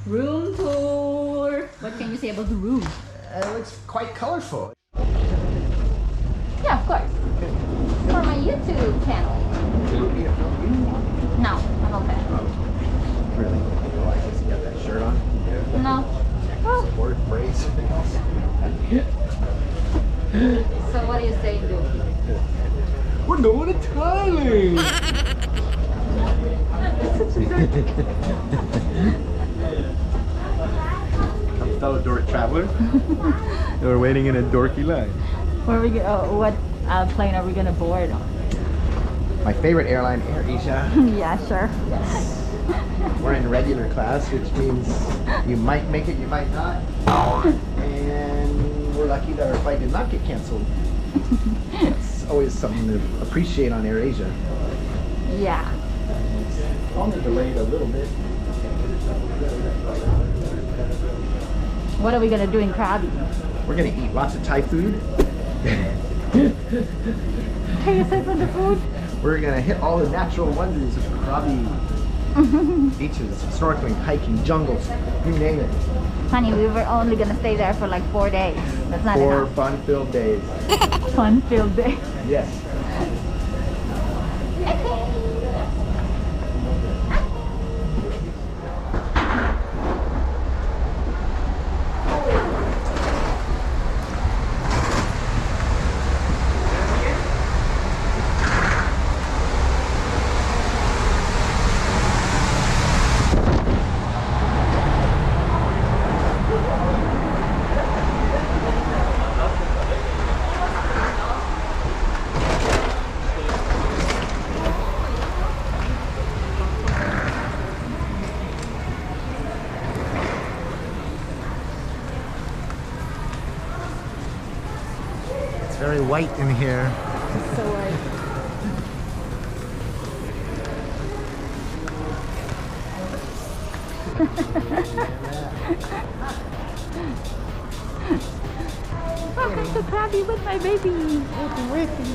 Room tour. What can you say about the room? It looks quite colorful. Yeah, of course. For my YouTube channel. No, I'm okay. Really? Oh, I guess you got that shirt on? No. Oh. Support, brace. So what do you say, dude? We're going to Thailand! Fellow dork traveler. We're waiting in a dorky line. Where are we what plane are we gonna board on? My favorite airline, Air Asia. Yeah, sure. Yes. We're in regular class, which means you might make it, you might not. And we're lucky that our flight did not get canceled. It's always something to appreciate on Air Asia. Yeah. Only delayed a little bit. What are we gonna do in Krabi? We're gonna eat lots of Thai food. Hey, aside from the food? We're gonna hit all the natural wonders of Krabi. Beaches, snorkeling, hiking, jungles, you name it. Honey, we were only gonna stay there for like 4 days. That's not 4 enough. fun-filled days. Fun-filled day. Yes. Very white in here. So white. Welcome to Krabi with my baby. With me.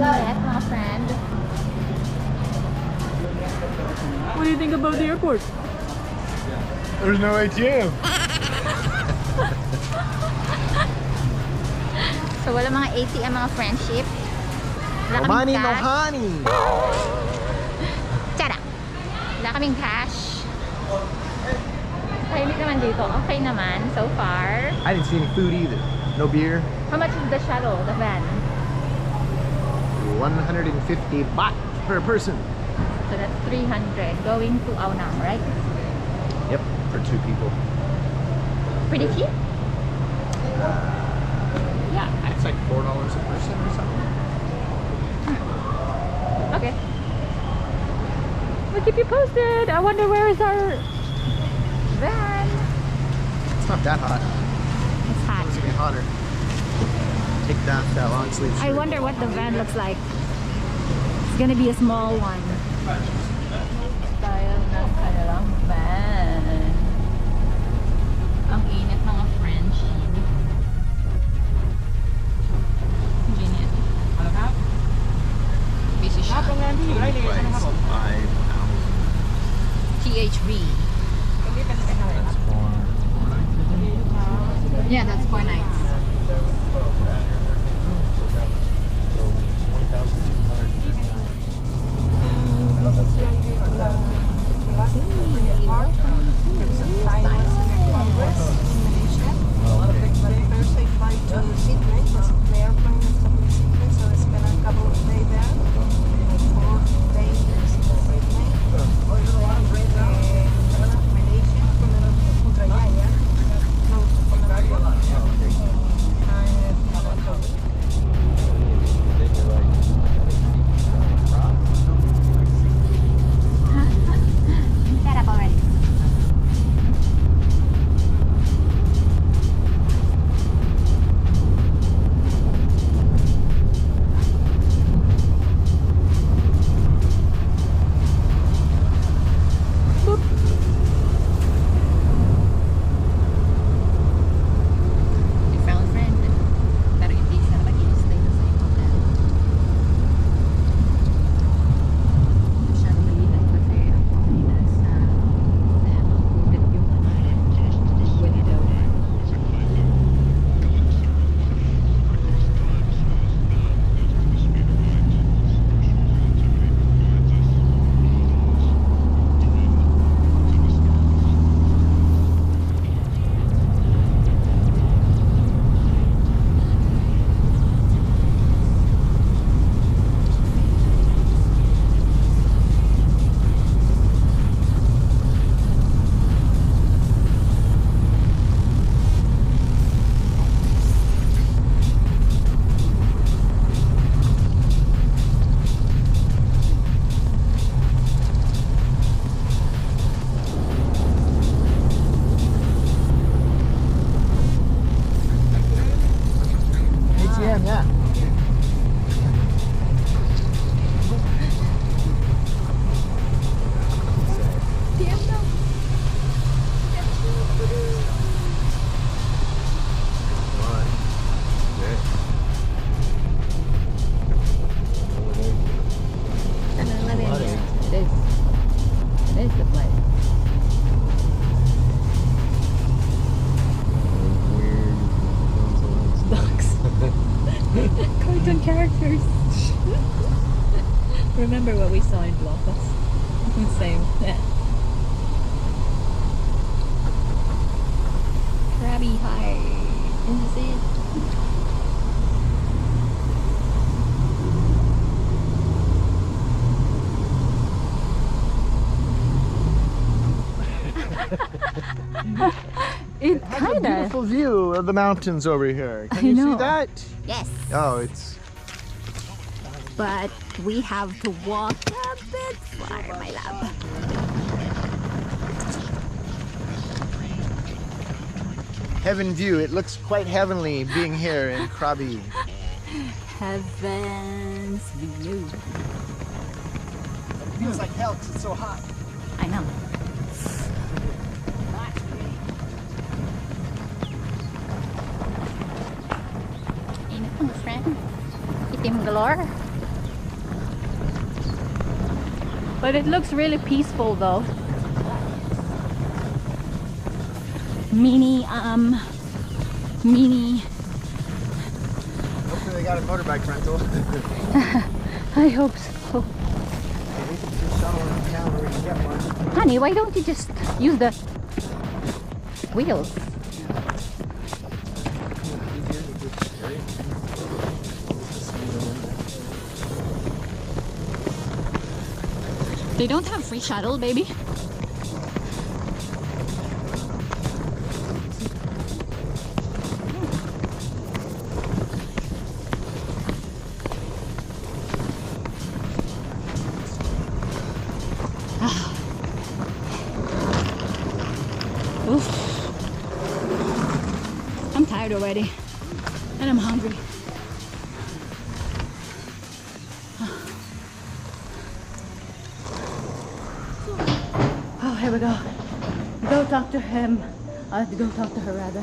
Yes, my friend. What do you think about the airport? There's no ATM. So wala mga ATM, mga friendship. Wala No kaming money, no cash. honey. Tara! Wala kaming cash. Tahimik naman dito. Okay naman so far. I didn't see any food either. No beer. How much is the shuttle, the van? 150 baht per person. So that's 300 going to Aonang, right? Yep, for 2 people. Pretty cheap? Yeah, it's like $4 a person or something. Okay. We'll keep you posted. I wonder where is our van? It's not that hot. It's hot. It's gonna get hotter. Take that long sleeve shirt. I wonder what the van looks like. It's gonna be a small one. Style ng kanilang van. Ang init mga friendship. Genius. Busy siya. THB. That's for 4 nights. Yeah, that's 4 nights. Thursday flight to Sydney, the airplane is coming to Sydney, so I spent a couple of days there. 4 days in Sydney. Malaysia, Putrajaya, close to Putrajaya. Set up already. cartoon characters. Remember what we saw in Blocos? Same. Yeah. Krabi High. Is it? It Has a kinda. beautiful view of the mountains over here. Can you know. see that? Yes. Oh, it's But we have to walk a bit far, my love. heaven view. It looks quite heavenly being here in Krabi. Heaven's view. It feels like hell because it's so hot. I know. Init mo, friend. Itim galore. But it looks really peaceful though. Mini. Hopefully they got a motorbike rental. I hope so. Maybe we can do shuttle in town where we can get one. Honey, why don't you just use the wheels? They don't have free shuttle, baby. Oof. I'm tired already. And I'm hungry. Oh, here we go. Go talk to him. Go talk to her rather.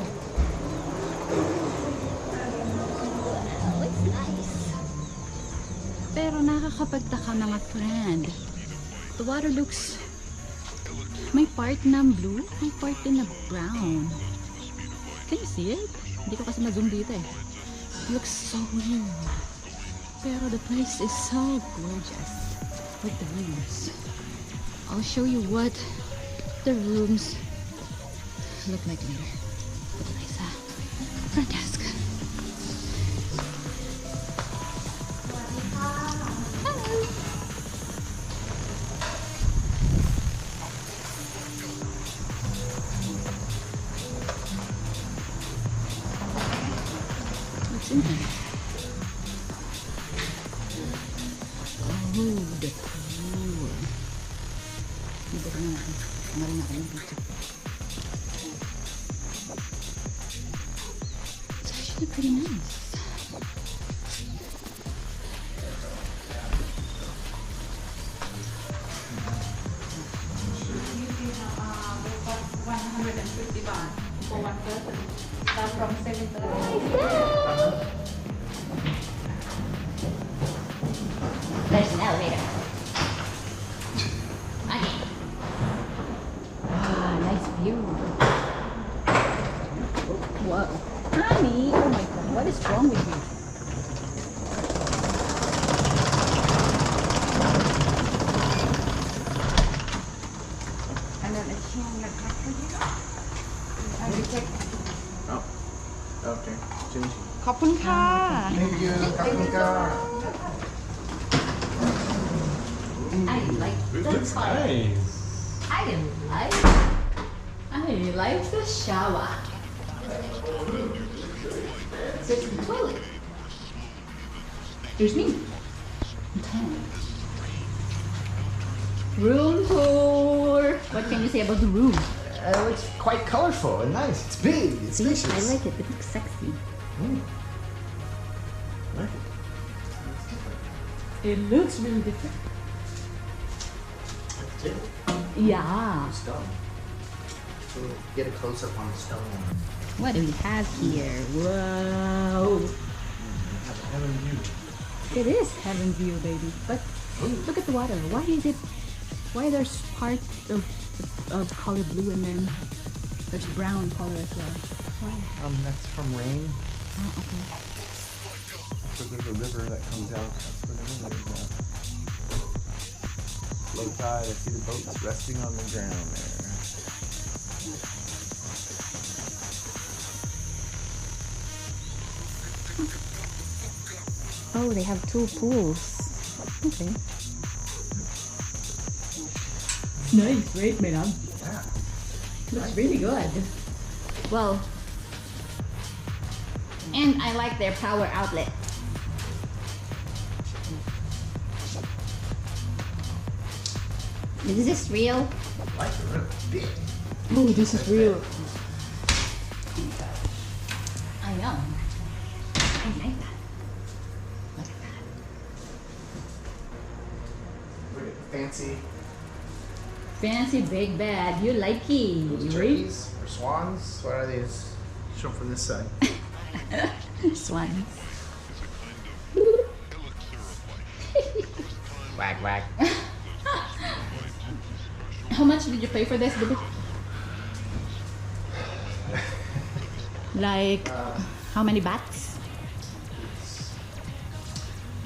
Oh, it's nice. Pero nakakapagtaka mga friend. The water looks... May part na blue, may part din na brown. Can you see it? Hindi ko kasi ma-zoom dito eh. It looks so weird. Pero the place is so gorgeous. With the rooms. I'll show you what the rooms look like later. Nice front desk. What's in here? Oh, the pool. Dito ko na natin. Tanggalin natin yung picture. It's actually pretty nice. There's an elevator. Okay. Ah, nice view. Whoa. Honey, oh my god, what is wrong with you? And then it's showing your back for you. And we take... Oh, okay. Change. ขอบคุณค่ะ Thank you. Kakuka. I like the toilet. I like the shower. There's the toilet. There's me. I'm tired. Room tour. What can you say about the room? It's quite colorful and nice. It's big. It's spacious. I like it. It looks sexy. Like it. It looks really different. Yeah. Stone. So get a close up on the stone. What do we have here? Whoa. Have a heaven view. It is heaven view, baby. But look at the water. Why there's part of color blue and then there's brown color as well? Why? That's from rain. Oh, okay. But there's a river that comes out. That's where the river is now. Low tide, I see the boats resting on the ground there. Oh, they have 2 pools. Okay. Nice, right, my love? Yeah. Looks really good. Well, and I like their power outlet. Is this real? Like a real big. Oh, this is real. I know. I like that. Look at that. Look at the fancy Fancy big bad. You like it, those right? turkeys or swans. What are these? Show 'em from this side. Swans. Whack whack. How much did you pay for this, baby? Like, how many bahts?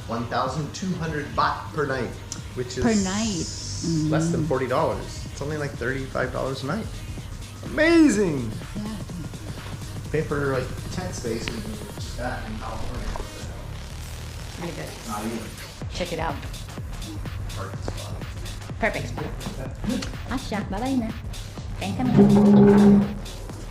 1,200 baht per night, which is Per night. less than $40. It's only like $35 a night. Amazing. Yeah. Pay for like tent space and just that in California. Really good. Not even Check it out. parking spot. Perfect spot. Asya, bye-bye na. Kain kami.